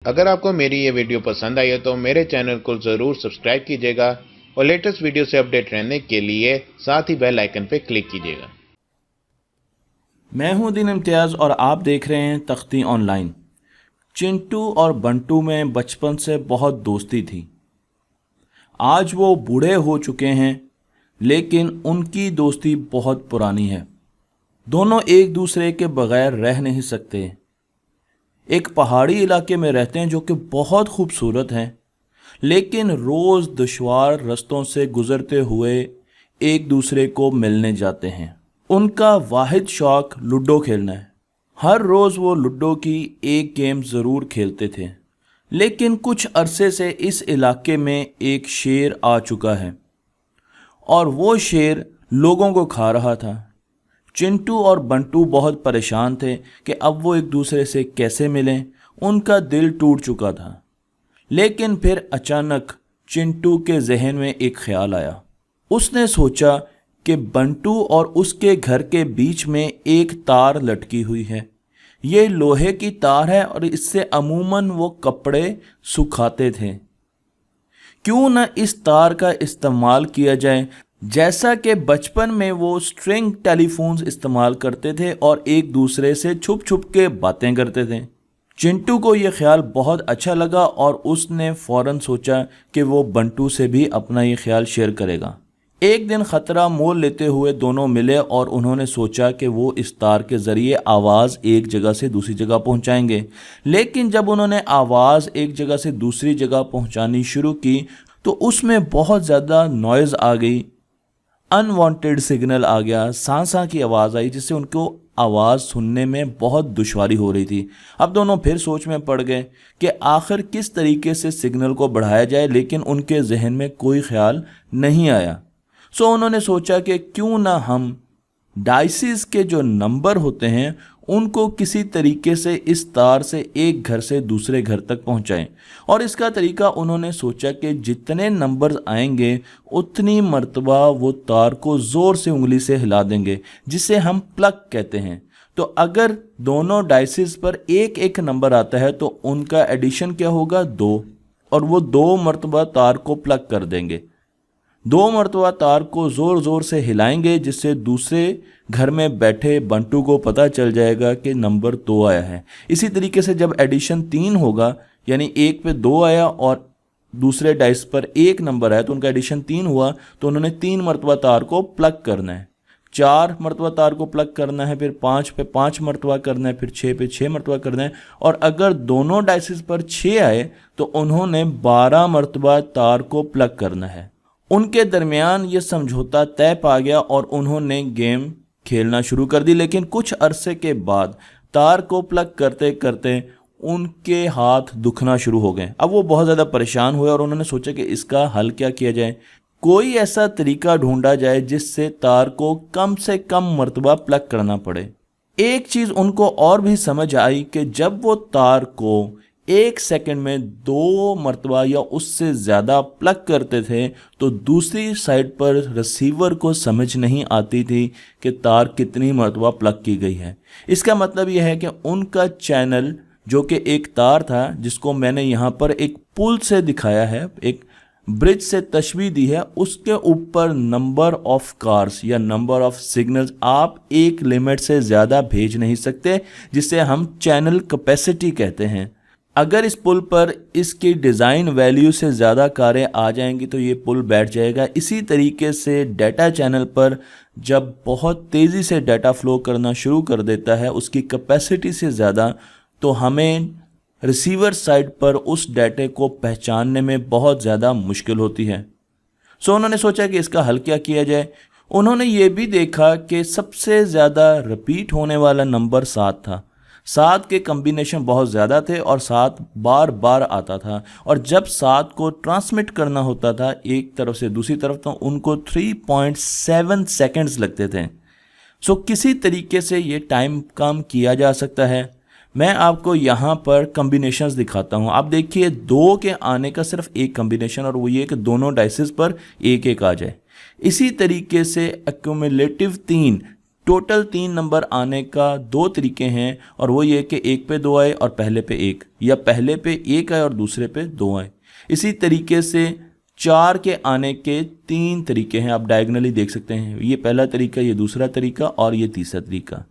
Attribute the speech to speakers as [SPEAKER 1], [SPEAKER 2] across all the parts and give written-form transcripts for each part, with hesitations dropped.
[SPEAKER 1] अगर आपको मेरी ये वीडियो पसंद आई है तो मेरे चैनल को ज़रूर सब्सक्राइब कीजिएगा और लेटेस्ट वीडियो से अपडेट रहने के लिए साथ ही बेल आइकन पर क्लिक कीजिएगा।
[SPEAKER 2] मैं हूं दिन इम्तियाज़ और आप देख रहे हैं तख्ती ऑनलाइन। चिंटू और बंटू में बचपन से बहुत दोस्ती थी। आज वो बूढ़े हो चुके हैं, लेकिन उनकी दोस्ती बहुत पुरानी है। दोनों एक दूसरे के बगैर रह नहीं सकते। एक पहाड़ी इलाके में रहते हैं जो कि बहुत खूबसूरत है, लेकिन रोज़ दुश्वार रास्तों से गुज़रते हुए एक दूसरे को मिलने जाते हैं। उनका वाहिद शौक लूडो खेलना है। हर रोज़ वो लूडो की एक गेम ज़रूर खेलते थे, लेकिन कुछ अरसे से इस इलाके में एक शेर आ चुका है और वो शेर लोगों को खा रहा था। चिंटू और बंटू बहुत परेशान थे कि अब वो एक दूसरे से कैसे मिलें। उनका दिल टूट चुका था। लेकिन फिर अचानक चिंटू के जहन में एक ख्याल आया। उसने सोचा कि बंटू और उसके घर के बीच में एक तार लटकी हुई है। ये लोहे की तार है और इससे अमूमन वो कपड़े सुखाते थे। क्यों न इस तार का इस्तेमाल किया जाए, जैसा कि बचपन में वो स्ट्रिंग टेलीफोन्स इस्तेमाल करते थे और एक दूसरे से छुप छुप के बातें करते थे। चिंटू को यह ख्याल बहुत अच्छा लगा और उसने फ़ौरन सोचा कि वो बंटू से भी अपना ये ख्याल शेयर करेगा। एक दिन ख़तरा मोल लेते हुए दोनों मिले और उन्होंने सोचा कि वो इस तार के ज़रिए आवाज़ एक जगह से दूसरी जगह पहुंचाएंगे। लेकिन जब उन्होंने आवाज़ एक जगह से दूसरी जगह पहुंचानी शुरू की तो उसमें बहुत ज़्यादा नॉइज़ आ गई, अनवांटेड सिग्नल आ गया, सांसा की आवाज़ आई, जिससे उनको आवाज़ सुनने में बहुत दुश्वारी हो रही थी। अब दोनों फिर सोच में पड़ गए कि आखिर किस तरीके से सिग्नल को बढ़ाया जाए, लेकिन उनके जहन में कोई ख्याल नहीं आया। सो उन्होंने सोचा कि क्यों ना हम डाइसिस के जो नंबर होते हैं उनको किसी तरीके से इस तार से एक घर से दूसरे घर तक पहुंचाएं। और इसका तरीका उन्होंने सोचा कि जितने नंबर्स आएंगे उतनी मर्तबा वो तार को ज़ोर से उंगली से हिला देंगे, जिसे हम प्लग कहते हैं। तो अगर दोनों डाइसिस पर एक एक नंबर आता है तो उनका एडिशन क्या होगा, 2, और वो 2 मर्तबा तार को प्लग कर देंगे। 2 मरतबा तार को ज़ोर ज़ोर से हिलाएंगे, जिससे दूसरे घर में बैठे बंटू को पता चल जाएगा कि नंबर 2 आया है। इसी तरीके से जब एडिशन 3 होगा, यानी 1 पे 2 आया और दूसरे डाइस पर 1 नंबर आया तो उनका एडिशन 3 हुआ, तो उन्होंने 3 मरतबा तार को प्लग करना है। 4 मरतबा तार को प्लग करना है, फिर 5 पे 5 मरतबा करना है, फिर 6 पे 6 मरतबा करना है। और अगर दोनों डाइसिस पर 6 आए तो उन्होंने 12 मरतबा तार को प्लग करना है। उनके दरमियान ये समझौता तय पा गया और उन्होंने गेम खेलना शुरू कर दी। लेकिन कुछ अरसे के बाद तार को प्लग करते करते उनके हाथ दुखना शुरू हो गए। अब वो बहुत ज़्यादा परेशान हुए और उन्होंने सोचा कि इसका हल क्या किया जाए। कोई ऐसा तरीका ढूंढा जाए जिससे तार को कम से कम मरतबा प्लग करना पड़े। एक चीज़ उनको और भी समझ आई कि जब वो तार को 1 सेकंड में 2 मरतबा या उससे ज़्यादा प्लग करते थे तो दूसरी साइड पर रिसीवर को समझ नहीं आती थी कि तार कितनी मरतबा प्लग की गई है। इसका मतलब यह है कि उनका चैनल, जो कि एक तार था जिसको मैंने यहाँ पर एक पुल से दिखाया है, एक ब्रिज से तशबीह दी है, उसके ऊपर नंबर ऑफ कार्स या नंबर ऑफ सिग्नल्स आप एक लिमिट से ज़्यादा भेज नहीं सकते, जिसे हम चैनल कैपेसिटी कहते हैं। अगर इस पुल पर इसकी डिज़ाइन वैल्यू से ज़्यादा कारें आ जाएंगी तो ये पुल बैठ जाएगा। इसी तरीके से डाटा चैनल पर जब बहुत तेज़ी से डाटा फ्लो करना शुरू कर देता है उसकी कैपेसिटी से ज़्यादा, तो हमें रिसीवर साइड पर उस डाटे को पहचानने में बहुत ज़्यादा मुश्किल होती है। सो उन्होंने सोचा कि इसका हल क्या किया जाए। उन्होंने ये भी देखा कि सबसे ज़्यादा रिपीट होने वाला नंबर 7 था। 7 के कम्बिनेशन बहुत ज़्यादा थे और 7 बार बार आता था, और जब 7 को ट्रांसमिट करना होता था एक तरफ से दूसरी तरफ तो उनको 3.7 सेकेंड्स लगते थे। सो किसी तरीके से ये टाइम कम किया जा सकता है। मैं आपको यहाँ पर कम्बिनेशंस दिखाता हूँ। आप देखिए 2 के आने का सिर्फ एक कम्बिनेशन, और वो ये कि दोनों डाइसेस पर एक एक आ जाए। इसी तरीके से एक्यूमुलेटिव 3 टोटल 3 नंबर आने का 2 तरीके हैं, और वो ये कि एक पे 2 आए और पहले पे 1, या पहले पे 1 आए और दूसरे पे 2 आए। इसी तरीके से 4 के आने के 3 तरीके हैं, आप डायगनली देख सकते हैं, ये पहला तरीका, ये दूसरा तरीका और ये तीसरा तरीका।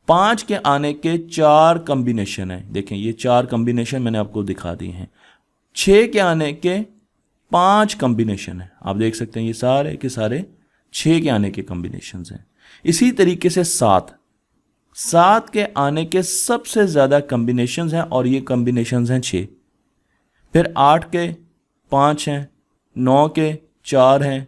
[SPEAKER 2] 5 के आने के 4 कॉम्बिनेशन है, देखें ये 4 कॉम्बिनेशन मैंने आपको दिखा दी हैं। 6 के आने के 5 कॉम्बिनेशन है, आप देख सकते हैं ये सारे के सारे 6 के आने के कॉम्बिनेशन हैं। इसी तरीके से 7 के आने के सबसे ज़्यादा कॉम्बिनेशंस हैं और ये कॉम्बिनेशंस हैं 6। फिर 8 के 5 हैं, 9 के 4 हैं।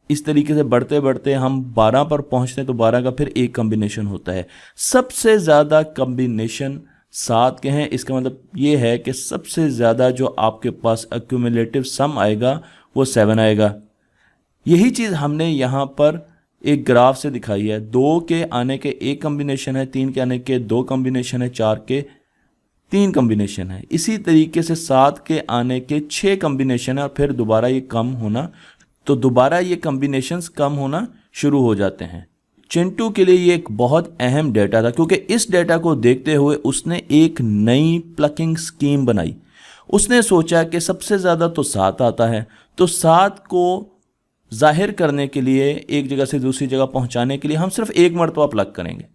[SPEAKER 2] इस तरीके से बढ़ते बढ़ते हम 12 पर पहुंचते हैं तो 12 का फिर एक कॉम्बिनेशन होता है। सबसे ज़्यादा कॉम्बिनेशन 7 के हैं। इसका मतलब ये है कि सबसे ज़्यादा जो आपके पास एक्यूमुलेटिव सम आएगा वो 7 आएगा। यही चीज़ हमने यहाँ पर एक ग्राफ से दिखाई है। 2 के आने के 1 कॉम्बिनेशन है, 3 के आने के 2 कॉम्बिनेशन है, 4 के 3 कॉम्बिनेशन है। इसी तरीके से 7 के आने के 6 कॉम्बिनेशन है और फिर दोबारा ये कम होना, तो दोबारा ये कॉम्बिनेशंस कम होना शुरू हो जाते हैं। चिंटू के लिए ये एक बहुत अहम डेटा था, क्योंकि इस डेटा को देखते हुए उसने एक नई प्लकिंग स्कीम बनाई। उसने सोचा कि सबसे ज़्यादा तो 7 आता है, तो 7 को जाहिर करने के लिए, एक जगह से दूसरी जगह पहुंचाने के लिए हम सिर्फ एक मरतबा प्लग करेंगे।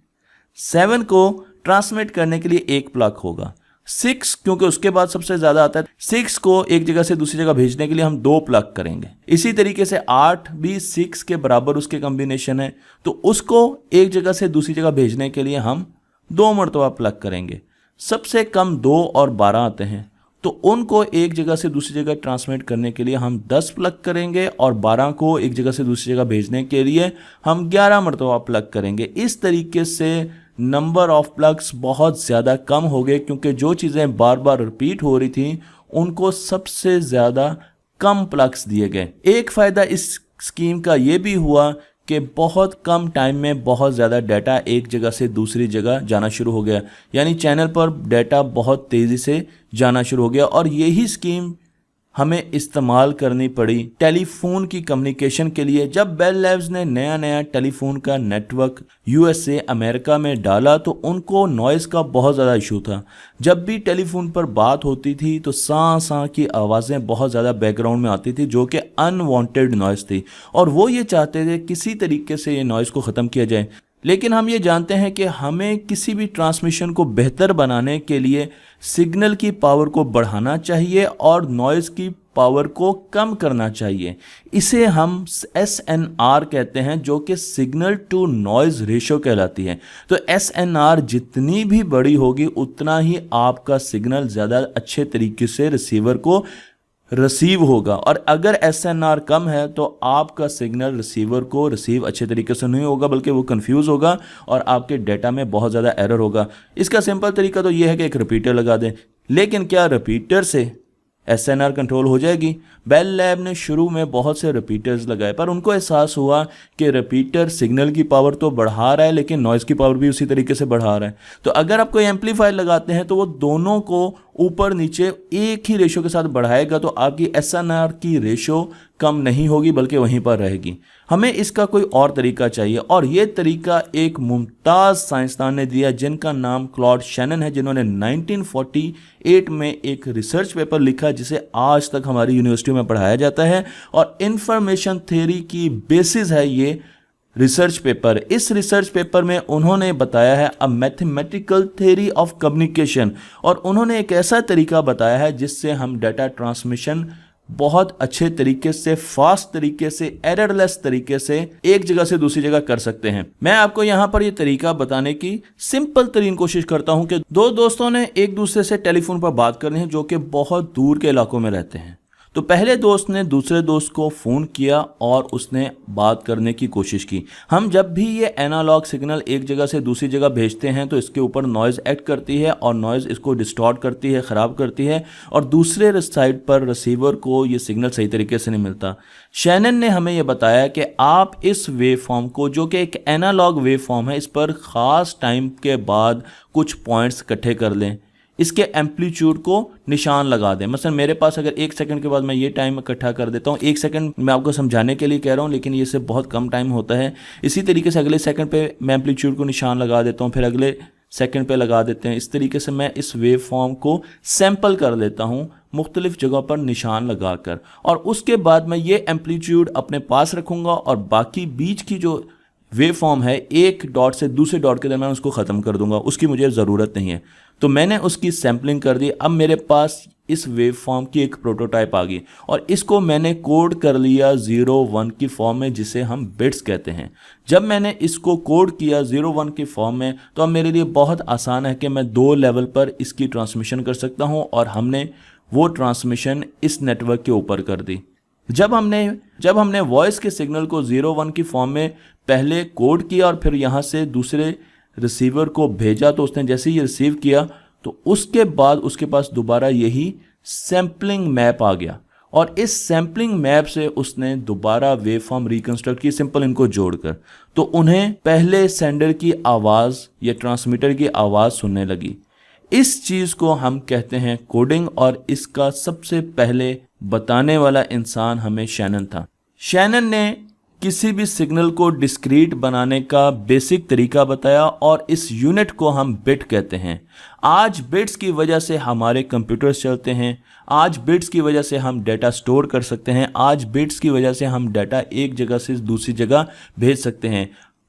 [SPEAKER 2] 7 को ट्रांसमिट करने के लिए एक प्लग होगा। 6 क्योंकि उसके बाद सबसे ज़्यादा आता है, 6 को एक जगह से दूसरी जगह भेजने के लिए हम 2 प्लग करेंगे। इसी तरीके से 8 भी 6 के बराबर उसके कॉम्बिनेशन है, तो उसको एक जगह से दूसरी जगह भेजने के लिए हम 2 मरतबा प्लग करेंगे। सबसे कम 2 और 12 आते हैं, तो उनको एक जगह से दूसरी जगह ट्रांसमिट करने के लिए हम 10 प्लग करेंगे और 12 को एक जगह से दूसरी जगह भेजने के लिए हम 11 मरतबा प्लग करेंगे। इस तरीके से नंबर ऑफ प्लग्स बहुत ज़्यादा कम हो गए, क्योंकि जो चीज़ें बार बार रिपीट हो रही थी उनको सबसे ज़्यादा कम प्लग्स दिए गए। एक फ़ायदा इस स्कीम का ये भी हुआ कि बहुत कम टाइम में बहुत ज़्यादा डाटा एक जगह से दूसरी जगह जाना शुरू हो गया, यानी चैनल पर डाटा बहुत तेज़ी से जाना शुरू हो गया। और यही स्कीम हमें इस्तेमाल करनी पड़ी टेलीफोन की कम्युनिकेशन के लिए। जब बेल लैब्स ने नया नया टेलीफोन का नेटवर्क यूएसए अमेरिका में डाला तो उनको नॉइज़ का बहुत ज़्यादा इशू था। जब भी टेलीफोन पर बात होती थी तो साँ साँ की आवाज़ें बहुत ज़्यादा बैकग्राउंड में आती थी, जो कि अनवांटेड नॉइज़ थी, और वो ये चाहते थे किसी तरीके से ये नॉइज़ को ख़त्म किया जाए। लेकिन हम ये जानते हैं कि हमें किसी भी ट्रांसमिशन को बेहतर बनाने के लिए सिग्नल की पावर को बढ़ाना चाहिए और नॉइज़ की पावर को कम करना चाहिए। इसे हम SNR कहते हैं, जो कि सिग्नल टू नॉइज़ रेशो कहलाती है। तो SNR जितनी भी बड़ी होगी उतना ही आपका सिग्नल ज़्यादा अच्छे तरीके से रिसीवर को रिसीव होगा, और अगर SNR कम है तो आपका सिग्नल रिसीवर को रिसीव अच्छे तरीके से नहीं होगा, बल्कि वो कंफ्यूज होगा और आपके डेटा में बहुत ज़्यादा एरर होगा। इसका सिंपल तरीका तो ये है कि एक रिपीटर लगा दें। लेकिन क्या रिपीटर से SNR कंट्रोल हो जाएगी? बेल लैब ने शुरू में बहुत से रिपीटर्स लगाए, पर उनको एहसास हुआ कि रिपीटर सिग्नल की पावर तो बढ़ा रहा है लेकिन नॉइज़ की पावर भी उसी तरीके से बढ़ा रहा है। तो अगर आप कोई एम्पलीफायर लगाते हैं तो वो दोनों को ऊपर नीचे एक ही रेशो के साथ बढ़ाएगा, तो आपकी SNR की रेशो कम नहीं होगी बल्कि वहीं पर रहेगी। हमें इसका कोई और तरीका चाहिए, और ये तरीका एक मुमताज़ साइंसदान ने दिया जिनका नाम क्लॉड शैनन है, जिन्होंने 1948 में एक रिसर्च पेपर लिखा जिसे आज तक हमारी यूनिवर्सिटी में पढ़ाया जाता है, और इंफॉर्मेशन थ्योरी की बेसिस है ये रिसर्च पेपर। इस रिसर्च पेपर में उन्होंने बताया है a mathematical theory of communication, और उन्होंने एक ऐसा तरीका बताया है जिससे हम डाटा ट्रांसमिशन बहुत अच्छे तरीके से, फास्ट तरीके से, एररलेस तरीके से एक जगह से दूसरी जगह कर सकते हैं। मैं आपको यहाँ पर ये तरीका बताने की सिंपल तरीन कोशिश करता हूँ कि 2 दोस्तों ने एक दूसरे से टेलीफोन पर बात करनी है जो कि बहुत दूर के इलाकों में रहते हैं। तो पहले दोस्त ने दूसरे दोस्त को फ़ोन किया और उसने बात करने की कोशिश की। हम जब भी ये एनालॉग सिग्नल एक जगह से दूसरी जगह भेजते हैं तो इसके ऊपर नॉइज़ एक्ट करती है, और नॉइज़ इसको डिस्टॉर्ट करती है, ख़राब करती है, और दूसरे साइड पर रिसीवर को ये सिग्नल सही तरीके से नहीं मिलता। शैनन ने हमें ये बताया कि आप इस वेव फॉर्म को, जो कि एक एनालॉग वेव फॉर्म है, इस पर ख़ास टाइम के बाद कुछ पॉइंट्स इकट्ठे कर लें। इसके एम्पलीट्यूड को निशान लगा दें। मसलन मेरे पास अगर 1 सेकंड के बाद मैं ये टाइम इकट्ठा कर देता हूँ, 1 सेकंड मैं आपको समझाने के लिए कह रहा हूँ, लेकिन ये से बहुत कम टाइम होता है। इसी तरीके से अगले सेकंड पे मैं एम्पलीट्यूड को निशान लगा देता हूँ, फिर अगले सेकंड पे लगा देते हैं। इस तरीके से मैं इस वेव फॉर्म को सैंपल कर लेता हूँ मुख्तलिफ जगहों पर निशान लगाकर, और उसके बाद मैं ये एम्पलीट्यूड अपने पास रखूँगा और बाकी बीच की जो वेव फॉर्म है एक डॉट से दूसरे डॉट के दरमियान उसको ख़त्म कर दूंगा, उसकी मुझे ज़रूरत नहीं है। तो मैंने उसकी सैम्पलिंग कर दी। अब मेरे पास इस वेव फॉर्म की एक प्रोटोटाइप आ गई और इसको मैंने कोड कर लिया 0-1 की फॉर्म में, जिसे हम बिट्स कहते हैं। जब मैंने इसको कोड किया 0-1 की फॉर्म में, तो अब मेरे लिए बहुत आसान है कि मैं 2 लेवल पर इसकी ट्रांसमिशन कर सकता हूँ, और हमने वो ट्रांसमिशन इस नेटवर्क के ऊपर कर दी। जब हमने वॉइस के सिग्नल को 0-1 की फॉर्म में पहले कोड किया और फिर यहाँ से दूसरे रिसीवर को भेजा, तो उसने जैसे ही रिसीव किया तो उसके बाद उसके पास दोबारा यही सैम्पलिंग मैप आ गया, और इस सैम्पलिंग मैप से उसने दोबारा वेव फॉर्म रिकंस्ट्रक्ट की, सिंपल इनको जोड़कर। तो उन्हें पहले सेंडर की आवाज़ या ट्रांसमीटर की आवाज़ सुनने लगी। इस चीज़ को हम कहते हैं कोडिंग, और इसका सबसे पहले बताने वाला इंसान हमें शैनन था। शैनन ने किसी भी सिग्नल को डिस्क्रीट बनाने का बेसिक तरीका बताया, और इस यूनिट को हम बिट कहते हैं। आज बिट्स की वजह से हमारे कंप्यूटर्स चलते हैं, आज बिट्स की वजह से हम डाटा स्टोर कर सकते हैं, आज बिट्स की वजह से हम डाटा एक जगह से दूसरी जगह भेज सकते हैं।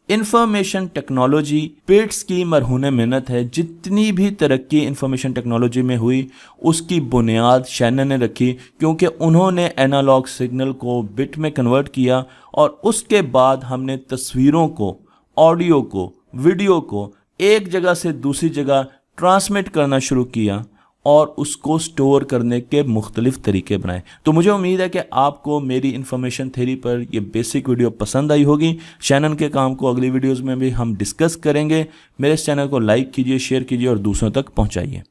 [SPEAKER 2] इंफॉर्मेशन टेक्नोलॉजी बिट्स की मरहून मिन्नत है। जितनी भी तरक्की इंफॉर्मेशन टेक्नोलॉजी में हुई उसकी बुनियाद शैनन ने रखी, क्योंकि उन्होंने एनालॉग सिग्नल को बिट में कन्वर्ट किया, और उसके बाद हमने तस्वीरों को, ऑडियो को, वीडियो को एक जगह से दूसरी जगह ट्रांसमिट करना शुरू किया और उसको स्टोर करने के मुख्तलिफ तरीके बनाए। तो मुझे उम्मीद है कि आपको मेरी इंफॉर्मेशन थ्योरी पर ये बेसिक वीडियो पसंद आई होगी। शैनन के काम को अगली वीडियोस में भी हम डिस्कस करेंगे। मेरे इस चैनल को लाइक कीजिए, शेयर कीजिए और दूसरों तक पहुंचाइए।